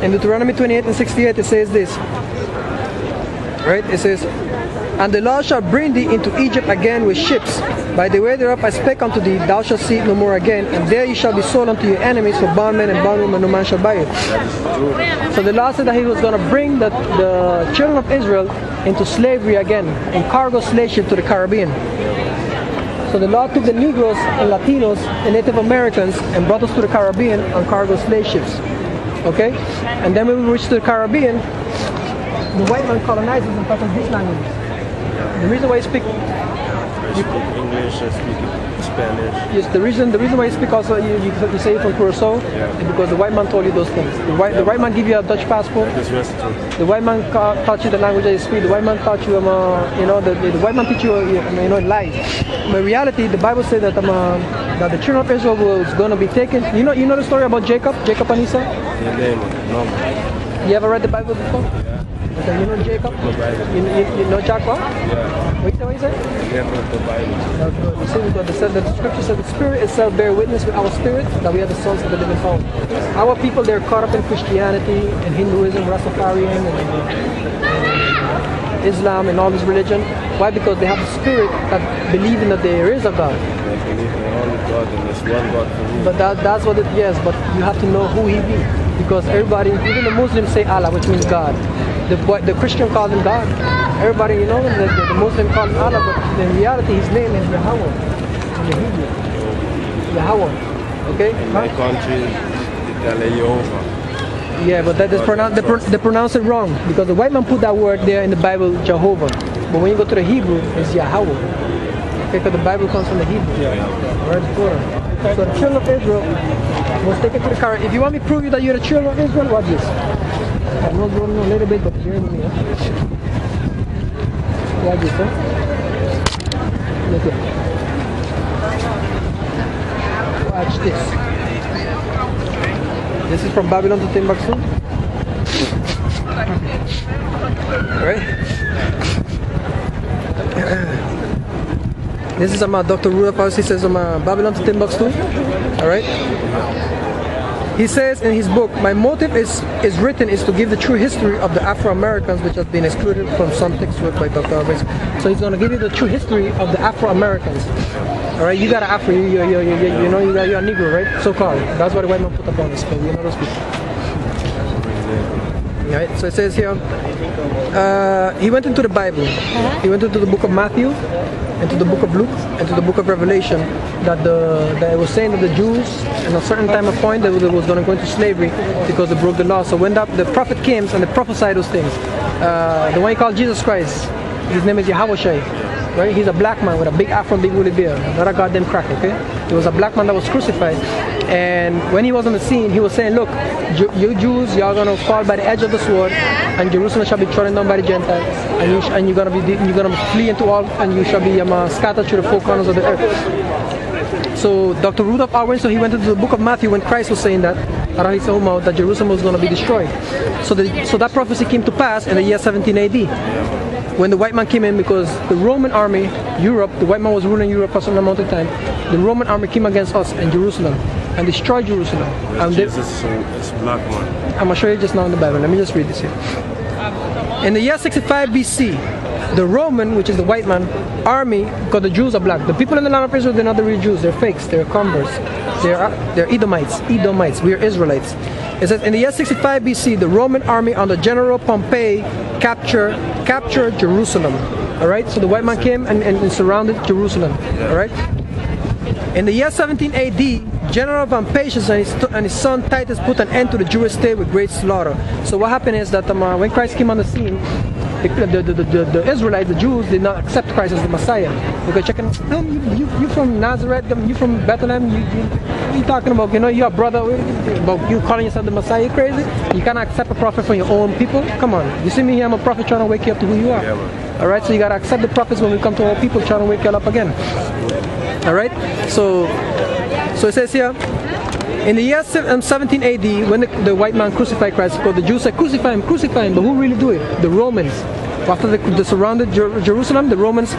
In Deuteronomy 28 and 68 it says this. Right? It says, and the Lord shall bring thee into Egypt again with ships. By the way thereof I spake unto thee, thou shalt see it no more again, and there you shall be sold unto your enemies for bondmen and bondwomen, no man shall buy it. So the Lord said that he was going to bring the children of Israel into slavery again, in cargo slave ship to the Caribbean. So the Lord took the Negroes and Latinos and Native Americans and brought us to the Caribbean on cargo slave ships. Okay? And then when we reached the Caribbean, the white man colonized us and taught us this language. The reason why you speak English, I speak Spanish. Yes, the reason why you speak also, you say from Curacao, is because the white man told you those things. The white man give you a Dutch passport. The white man taught you the language that you speak. The white man taught you, the white man teach you, lies. But in reality, the Bible says that that the children of Israel was going to be taken. You know the story about Jacob and Esau? No. You ever read the Bible before? Yeah. Okay, you know Jacob? You know Jacob? Yeah. What you say? Yeah, the Bible. You see, the scripture said the Spirit itself bear witness with our spirit that we are the sons of the living God. Our people, they're caught up in Christianity and Hinduism, Rastafarian, and Islam, and all this religion. Why? Because they have the spirit that believing that there is a God. They believe in only God and there's one God for you. But that's what it is. Yes, but you have to know who He be, because everybody, even the Muslims say Allah, which means God. The Christian calls him God. Everybody, the Muslim calls him Allah, but in reality his name is Yahawah. In the Hebrew. Yahawah. Okay? In my country, they tell Yehovah. Yeah, but that is they pronounce it wrong, because the white man put that word there in the Bible, Jehovah. But when you go to the Hebrew, it's Yahawah. Okay, because the Bible comes from the Hebrew. Right? So the children of Israel was taken to the Caribbean. If you want me to prove you that you're the children of Israel, watch this. I'm not going a little bit, but you're in me. Watch this, huh? Look here. Watch this. This is from Babylon to Timbuktu. Alright? This is Dr. Rudolph, he says Babylon to Timbuktu. Alright? He says in his book, my motive is to give the true history of the Afro-Americans, which has been excluded from some text work by Dr. Arbex. So he's going to give you the true history of the Afro-Americans. Alright, you got an Afro, you're a Negro, right? So-called. That's why the white man put up on this, because we know those people. Alright, so it says here, he went into the Bible. He went into the book of Matthew, into the book of Luke, and to the book of Revelation, that it was saying that the Jews, in a certain time of point, they was going to go into slavery because they broke the law. So when the prophet came and they prophesied those things, the one he called Jesus Christ, his name is YAHAWASHI, right? He's a black man with a big afro and big woolly beard, not a goddamn crack, okay? He was a black man that was crucified, and when he was on the scene, he was saying, look, you Jews, you're going to fall by the edge of the sword, and Jerusalem shall be trodden down by the Gentiles, and you're going to flee into all, and you shall be scattered through the four corners of the earth. So Dr. Rudolph Arwen, so he went into the book of Matthew when Christ was saying that, that Jerusalem was going to be destroyed. So that prophecy came to pass in the year 17 AD. When the white man came in, because the Roman army, Europe, the white man was ruling Europe for some amount of time, the Roman army came against us in Jerusalem and destroyed Jerusalem. And Jesus is black man. I'm going to show you just now in the Bible. Let me just read this here. In the year 65 BC, the Roman, which is the white man, army, because the Jews are black. The people in the land of Israel, they're not the real Jews. They're fakes. They're converts. They're Edomites. We are Israelites. It says, in the year 65 BC, the Roman army under General Pompey captured Jerusalem. Alright, so the white man came and surrounded Jerusalem. Alright. In the year 17 AD, General Vespasian and his son Titus put an end to the Jewish state with great slaughter. So what happened is that when Christ came on the scene, the Israelites, the Jews, did not accept Christ as the Messiah. Because checking, you from Nazareth, you from Bethlehem, what are you talking about? You're a brother, about you calling yourself the Messiah, you crazy? You cannot accept a prophet from your own people? Come on, you see me here, I'm a prophet trying to wake you up to who you are. Alright, so you gotta accept the prophets when we come to our people trying to wake you up again. Alright, so it says here, in the year 17 AD, when the white man crucified Christ, because the Jews said, crucify him, but who really do it? The Romans. After they surrounded Jerusalem, the Romans,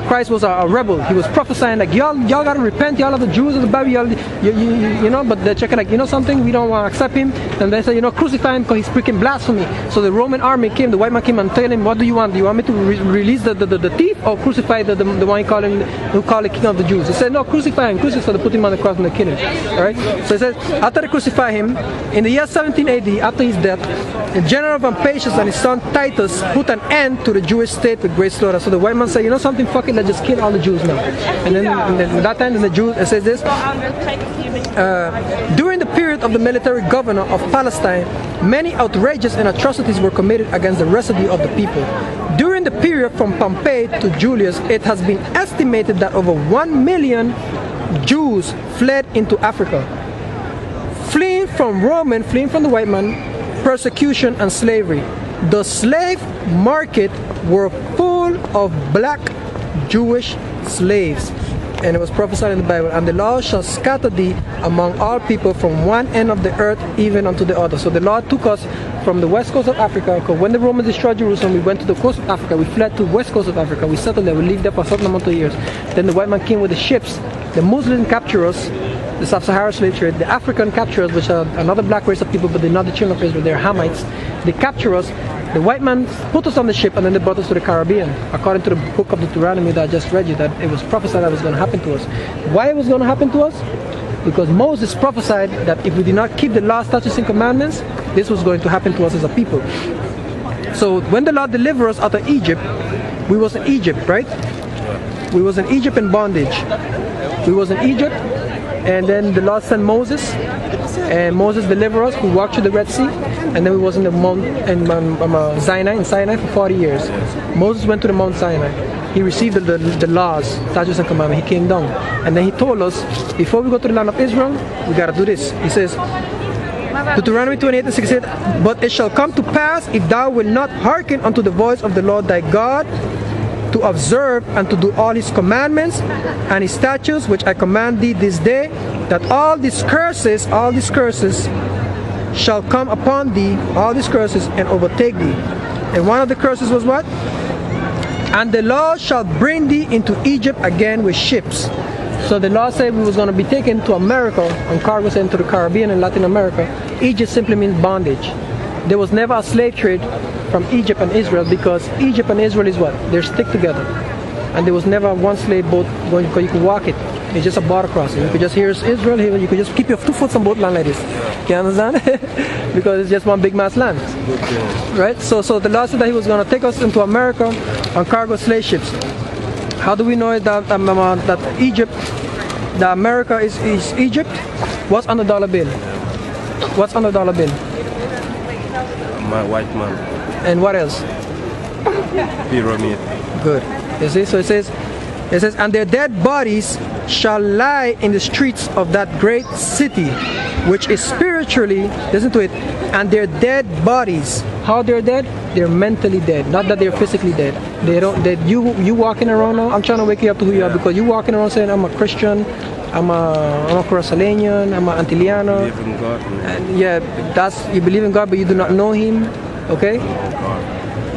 Christ was a rebel. He was prophesying like, y'all gotta repent, y'all are the Jews of the Bible, you know, but they're checking like, you know something, we don't want to accept him. And they said, you know, crucify him because he's freaking blasphemy. So the Roman army came, the white man came and told him, what do you want? Do you want me to release the thief or crucify the one who called the king of the Jews? He said, no, crucify him. So they put him on the cross and they killed him. Alright? So he says, after they crucify him, in the year 17 AD, after his death, the general of Pacius and his son Titus put an end to the Jewish state with great slaughter. So the white man said, you know something, fuck it, let's just kill all the Jews now. And then at that time, the Jews, it says this, during the period of the military governor of Palestine, many outrageous and atrocities were committed against the residue of the people. During the period from Pompey to Julius, it has been estimated that over 1 million Jews fled into Africa, fleeing from the white man, persecution and slavery. The slave market were full of black Jewish slaves. And it was prophesied in the Bible, and the Lord shall scatter thee among all people from one end of the earth even unto the other. So the Lord took us from the west coast of Africa, because when the Romans destroyed Jerusalem, we went to the coast of Africa, we fled to the west coast of Africa, we settled there, we lived there for a certain amount of years. Then the white man came with the ships, the Muslims captured us, the sub-Saharan slave trade, the African captured us, which are another black race of people, but they're not the children of Israel, they're Hamites. They captured us, the white man put us on the ship, and then they brought us to the Caribbean. According to the book of Deuteronomy that I just read you, that it was prophesied that it was going to happen to us. Why it was going to happen to us? Because Moses prophesied that if we did not keep the law, statutes, and commandments, this was going to happen to us as a people. So when the Lord delivered us out of Egypt, we was in Egypt, right? We was in Egypt in bondage. We was in Egypt, and then the Lord sent Moses, and Moses delivered us. We walked through the Red Sea, and then we was in the Mount Sinai for 40 years. Moses went to the Mount Sinai. He received the laws, statutes, and commandments. He came down, and then he told us, before we go to the land of Israel, we gotta do this. He says, Deuteronomy 28:68, but it shall come to pass, if thou wilt not hearken unto the voice of the Lord thy God, to observe and to do all his commandments and his statutes which I command thee this day, that all these curses shall come upon thee, all these curses, and overtake thee. And one of the curses was what? And the Lord shall bring thee into Egypt again with ships. So the Lord said we was going to be taken to America on cargoes into the Caribbean and Latin America. Egypt simply means bondage. There was never a slave trade from Egypt and Israel, because Egypt and Israel is what? They're stick together. And there was never one slave boat going, because you can walk it. It's just a border crossing. You could just, here's Israel, here you could just keep your 2 foot on both land like this. You understand? Because it's just one big mass land. Right? So the Lord said that he was going to take us into America on cargo slave ships. How do we know that that Egypt, that America is Egypt? What's on the dollar bill? What's on the dollar bill? My white man. And what else? Pyramid. Good. You see, so it says, and their dead bodies shall lie in the streets of that great city, which is spiritually, listen to it, and their dead bodies, how they're dead? They're mentally dead, not that they're physically dead. You walking around now, I'm trying to wake you up to who you are, because you walking around saying, I'm a Christian, I'm a Coruscanian, I'm an Antiliano. Believe in God. And yeah, you believe in God, but you do not know him, okay?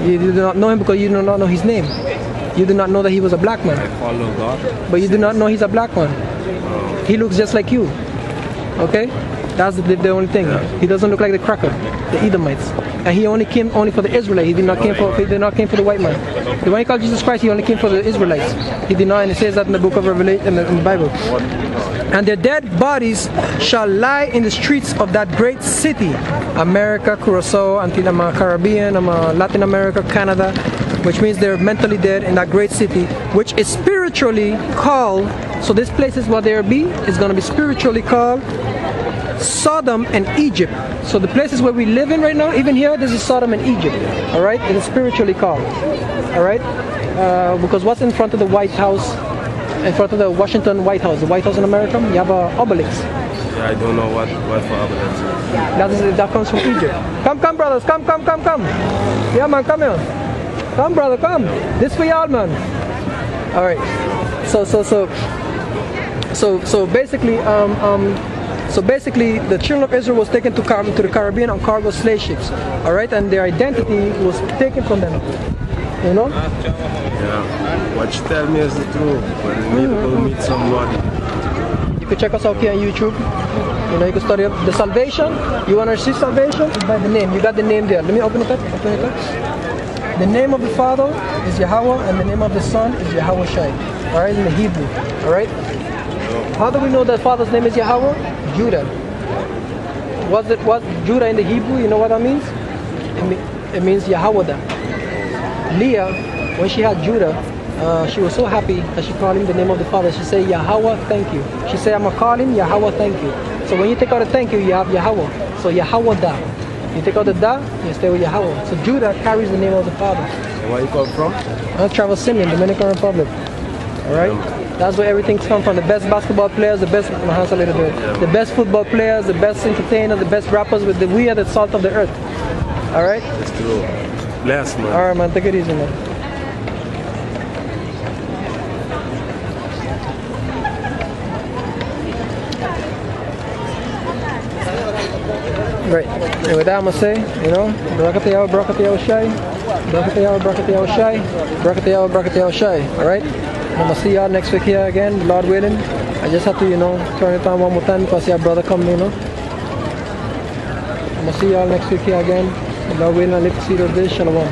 You do not know him because you do not know his name. You do not know that he was a black man. I follow God. But you do not know he's a black man. He looks just like you. Okay? That's the only thing. He doesn't look like the cracker, the Edomites. And he only came for the Israelites. He did not came for the white man. The one he called Jesus Christ, he only came for the Israelites. He did not, and it says that in the book of Revelation, in the Bible. And their dead bodies shall lie in the streets of that great city. America, Curacao, Antilles, Caribbean, Latin America, Canada, which means they're mentally dead in that great city, which is spiritually called, so this place is what there be, is going to be spiritually called Sodom and Egypt. So the places where we live in right now, even here, this is Sodom and Egypt. Alright? It is spiritually called. Alright? Because what's in front of the White House, in front of the Washington White House, the White House in America, you have an obelisk. Yeah, I don't know what for obelisk. That comes from Egypt. Come brothers, come. Yeah man, come here. Come brother, come. This for y'all, man. Alright. So basically, So basically, the children of Israel was taken to the Caribbean on cargo slave ships, all right, and their identity was taken from them. You know? Yeah. What you tell me is the truth. When you need to go meet somebody. You can check us out here on YouTube. You know, you can study up the salvation. You want to see salvation? It's by the name. You got the name there. Let me open it up. Open it up. The name of the Father is Yahawah, and the name of the Son is YAHAWASHI. All right, in the Hebrew. All right. How do we know that Father's name is Yahawah? Judah. What's Judah in the Hebrew? You know what that means? It means Yahawah. Leah, when she had Judah, she was so happy that she called him the name of the Father. She said, Yahawah, thank you. She said, I'm going to call him Yahawah, thank you. So when you take out the thank you, you have Yahawah. So Yahawah. You take out the da, you stay with Yahawah. So Judah carries the name of the Father. So where you come from? I travel Simeon, Dominican Republic. All right? That's where everything's come from. The best basketball players, the best, my hands a little bit. The best football players, the best entertainers, the best rappers. We are the salt of the earth. All right? It's true. Bless, man. All right, man. Take it easy, man. Right. And with that, I'm going to say, you know, Barakatah Yahweh, Barakatah Yahawashi, Barakatah Yahweh, Barakatah Yahawashi, Barakatah Yahweh, Barakatah Yahawashi. All right? And I'm going to see y'all next week here again, Lord willing. I just have to, you know, turn it on one more time because I see our brother coming, you know. I'm going to see y'all next week here again. Lord willing, I live to see those days. Shalom.